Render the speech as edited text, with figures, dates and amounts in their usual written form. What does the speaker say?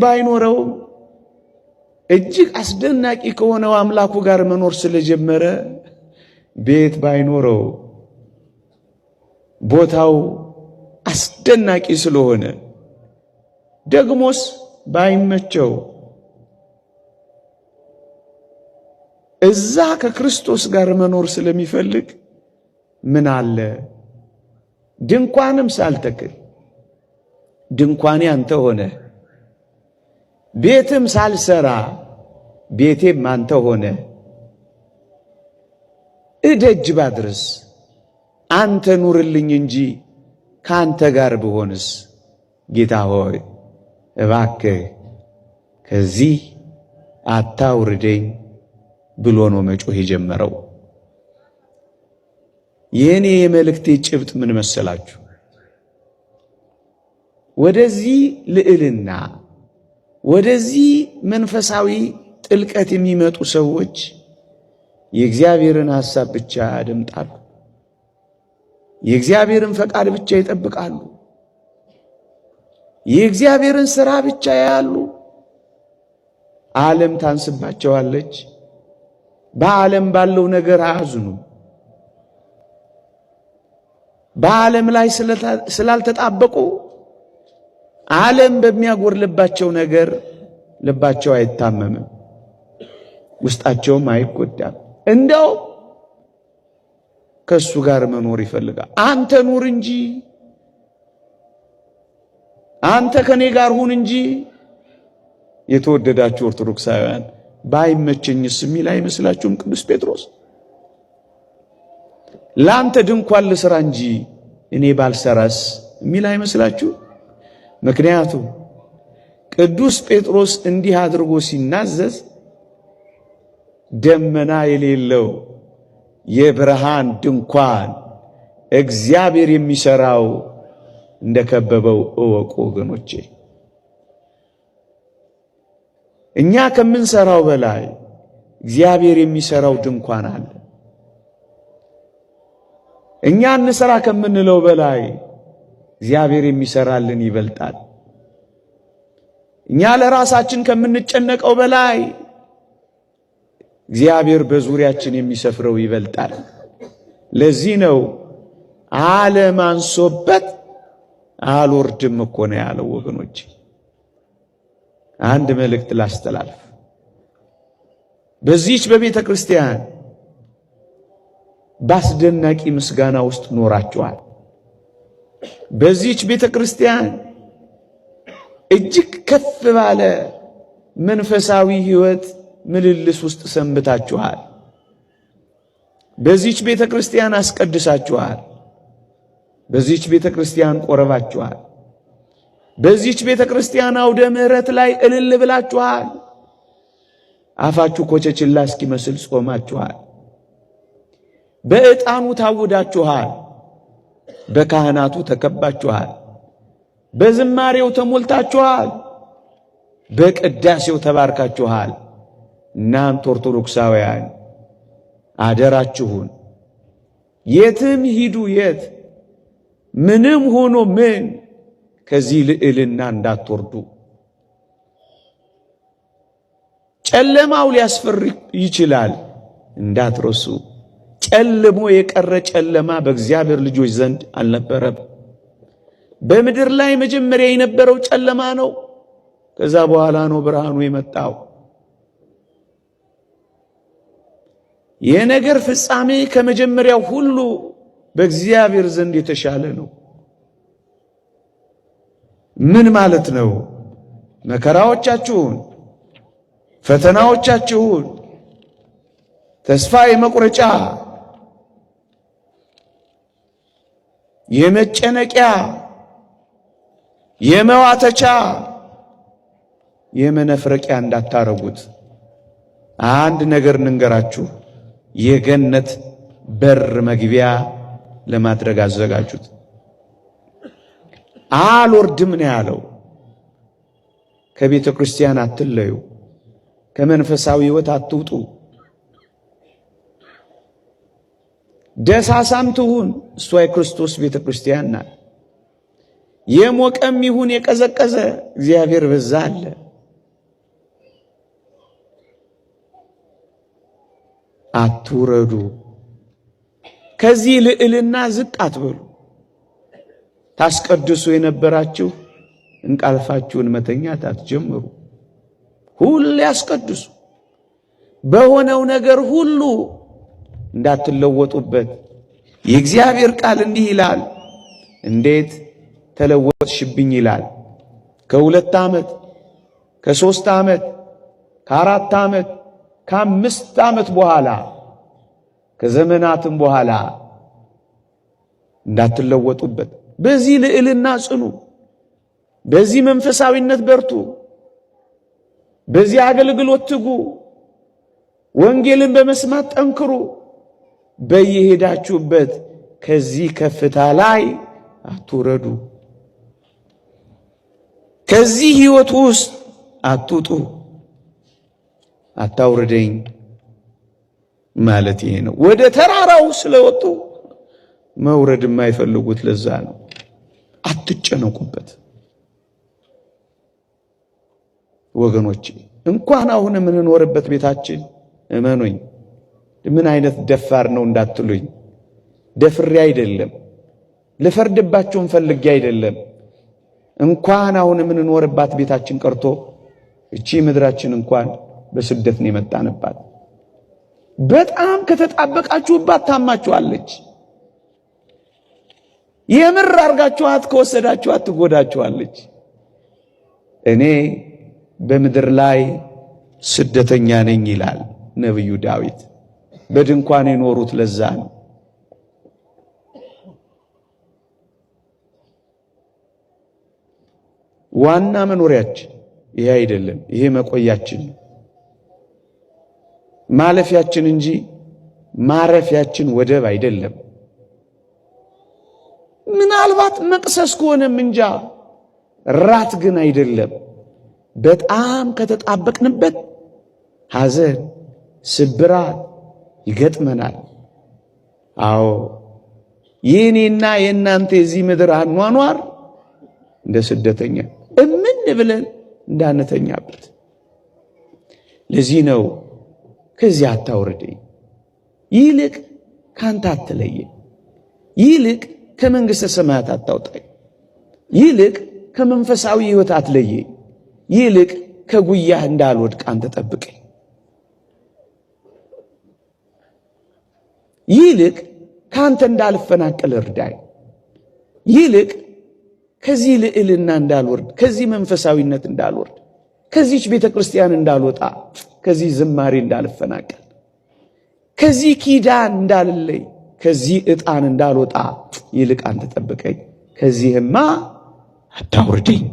ባይኖረው እጅግ አስደናቂ ከሆነው አምላኩ ጋር መኖር ስለጀመረ ቤት ባይኖረው ቦታው አስደናቂ ስለሆነ ደግሞስ ባይመቸው እዛ ከክርስቶስ ጋር መኖር ስለሚፈልግ ምን አለ ድንኳንም ሳልተክል ድንኳኔ አንተ ሆነ ቤትም ሳልሰራ ቤቴም አንተ ሆነ እደጅ ባድርስ አንተ ኑርልኝ እንጂ ካንተ ጋር ብሆንስ ጌታ ሆይ እባክህ ከዚህ አታውርደኝ ብሎ ነው መጮህ የጀመረው። የኔ የመልእክቴ ጭብጥ ምን መሰላችሁ? ወደዚህ ልዕልና ወደዚህ መንፈሳዊ ጥልቀት የሚመጡ ሰዎች የእግዚአብሔርን ሐሳብ ብቻ ያደምጣሉ። የእግዚአብሔርን ፈቃድ ብቻ ይጠብቃሉ። የእግዚአብሔርን ሥራ ብቻ ያያሉ። ዓለም ታንስባቸዋለች። በዓለም ባለው ነገር አያዝኑ። በዓለም ላይ ስላልተጣበቁ ዓለም በሚያጎርልባቸው ነገር ልባቸው አይታመምም፣ ውስጣቸውም አይጎዳም። እንደው ከሱ ጋር መኖር ይፈልጋል። አንተ ኑር እንጂ አንተ ከኔ ጋር ሁን እንጂ። የተወደዳችሁ ኦርቶዶክሳውያን ባይመቸኝስ የሚል አይመስላችሁም? ቅዱስ ጴጥሮስ ላንተ ድንኳን ልስራ እንጂ እኔ ባልሰራስ የሚል አይመስላችሁ? ምክንያቱም ቅዱስ ጴጥሮስ እንዲህ አድርጎ ሲናዘዝ ደመና የሌለው የብርሃን ድንኳን እግዚአብሔር የሚሰራው እንደከበበው እወቁ ወገኖቼ። እኛ ከምንሰራው በላይ እግዚአብሔር የሚሰራው ድንኳን አለ። እኛ እንሰራ ከምንለው በላይ እግዚአብሔር የሚሰራልን ይበልጣል። እኛ ለራሳችን ከምንጨነቀው በላይ እግዚአብሔር በዙሪያችን የሚሰፍረው ይበልጣል። ለዚህ ነው ዓለም አንሶበት አልወርድም እኮ ነው ያለው ወገኖች። አንድ መልእክት ላስተላልፍ። በዚህች በቤተ ክርስቲያን ባስደናቂ ምስጋና ውስጥ ኖራችኋል። በዚህች ቤተ ክርስቲያን እጅግ ከፍ ባለ መንፈሳዊ ሕይወት ምልልስ ውስጥ ሰንብታችኋል። በዚህች ቤተ ክርስቲያን አስቀድሳችኋል። በዚህች ቤተ ክርስቲያን ቆረባችኋል። በዚህች ቤተ ክርስቲያን አውደ ምሕረት ላይ እልል ብላችኋል። አፋችሁ ኮቸችላ እስኪመስል ጾማችኋል። በዕጣኑ ታውዳችኋል። በካህናቱ ተከባችኋል። በዝማሬው ተሞልታችኋል። በቅዳሴው ተባርካችኋል። እናንተ ኦርቶዶክሳውያን አደራችሁን የትም ሂዱ የት ምንም ሆኖ ምን ከዚህ ልዕልና እንዳትወርዱ። ጨለማው ሊያስፈር ይችላል፣ እንዳትረሱ። ጨልሞ የቀረ ጨለማ በእግዚአብሔር ልጆች ዘንድ አልነበረም። በምድር ላይ መጀመሪያ የነበረው ጨለማ ነው። ከዛ በኋላ ነው ብርሃኑ የመጣው። የነገር ፍጻሜ ከመጀመሪያው ሁሉ በእግዚአብሔር ዘንድ የተሻለ ነው። ምን ማለት ነው? መከራዎቻችሁን፣ ፈተናዎቻችሁን፣ ተስፋ የመቁረጫ የመጨነቂያ የመዋተቻ የመነፍረቂያ እንዳታረጉት። አንድ ነገር እንንገራችሁ፣ የገነት በር መግቢያ ለማድረግ አዘጋጁት። አልወርድም ነው ያለው። ከቤተ ክርስቲያን አትለዩ፣ ከመንፈሳዊ ሕይወት አትውጡ። ደሳሳም ትሁን እሷ የክርስቶስ ቤተ ክርስቲያን ናት። የሞቀም ይሁን የቀዘቀዘ እግዚአብሔር በዛ አለ። አትውረዱ። ከዚህ ልዕልና ዝቅ አትበሉ። ታስቀድሱ የነበራችሁ እንቅልፋችሁን መተኛት አትጀምሩ። ሁሉ ያስቀድሱ። በሆነው ነገር ሁሉ እንዳትለወጡበት። የእግዚአብሔር ቃል እንዲህ ይላል። እንዴት ተለወጥሽብኝ ይላል። ከ2 ዓመት ከ3 ዓመት ከ4 ዓመት ከ5 ዓመት በኋላ ከዘመናትም በኋላ እንዳትለወጡበት። በዚህ ልዕልና ጽኑ። በዚህ መንፈሳዊነት በርቱ። በዚህ አገልግሎት ትጉ። ወንጌልን በመስማት ጠንክሩ። በየሄዳችሁበት ከዚህ ከፍታ ላይ አትውረዱ። ከዚህ ሕይወት ውስጥ አትውጡ። አታውርደኝ ማለት ይሄ ነው። ወደ ተራራው ስለወጡ መውረድ የማይፈልጉት ለዛ ነው። አትጨነቁበት ወገኖቼ። እንኳን አሁን የምንኖርበት ቤታችን እመኑኝ፣ ምን አይነት ደፋር ነው እንዳትሉኝ፣ ደፍሬ አይደለም፣ ልፈርድባችሁም ፈልጌ አይደለም። እንኳን አሁን የምንኖርባት ቤታችን ቀርቶ እቺ ምድራችን እንኳን በስደት ነው የመጣንባት። በጣም ከተጣበቃችሁባት ታማችኋለች። የምር አርጋችኋት ከወሰዳችኋት ትጎዳችኋለች። እኔ በምድር ላይ ስደተኛ ነኝ ይላል ነብዩ ዳዊት። በድንኳን የኖሩት ለዛ ነው። ዋና መኖሪያችን ይሄ አይደለም። ይሄ መቆያችን ማለፊያችን እንጂ ማረፊያችን ወደብ አይደለም። ምናልባት መቅሰስ ከሆነም እንጃ፣ ራት ግን አይደለም። በጣም ከተጣበቅንበት ሐዘን፣ ስብራት ይገጥመናል። አዎ የኔና የእናንተ የዚህ ምድር አኗኗር እንደ ስደተኛ እምን ብለን እንዳንተኛበት። ለዚህ ነው ከዚህ አታውርደኝ፣ ይልቅ ካንተ አትለየኝ፣ ይልቅ ከመንግሥተ ሰማያት አታውጣኝ፣ ይልቅ ከመንፈሳዊ ሕይወት አትለየኝ፣ ይልቅ ከጉያህ እንዳልወድቅ አንተ ጠብቀኝ፣ ይልቅ ካንተ እንዳልፈናቀል እርዳኝ፣ ይልቅ ከዚህ ልዕልና እንዳልወርድ፣ ከዚህ መንፈሳዊነት እንዳልወርድ፣ ከዚህች ቤተ ክርስቲያን እንዳልወጣ፣ ከዚህ ዝማሬ እንዳልፈናቀል፣ ከዚህ ኪዳን እንዳልለይ፣ ከዚህ ዕጣን እንዳልወጣ ይልቅ አንተ ጠብቀኝ፣ ከዚህማ አታውርደኝ።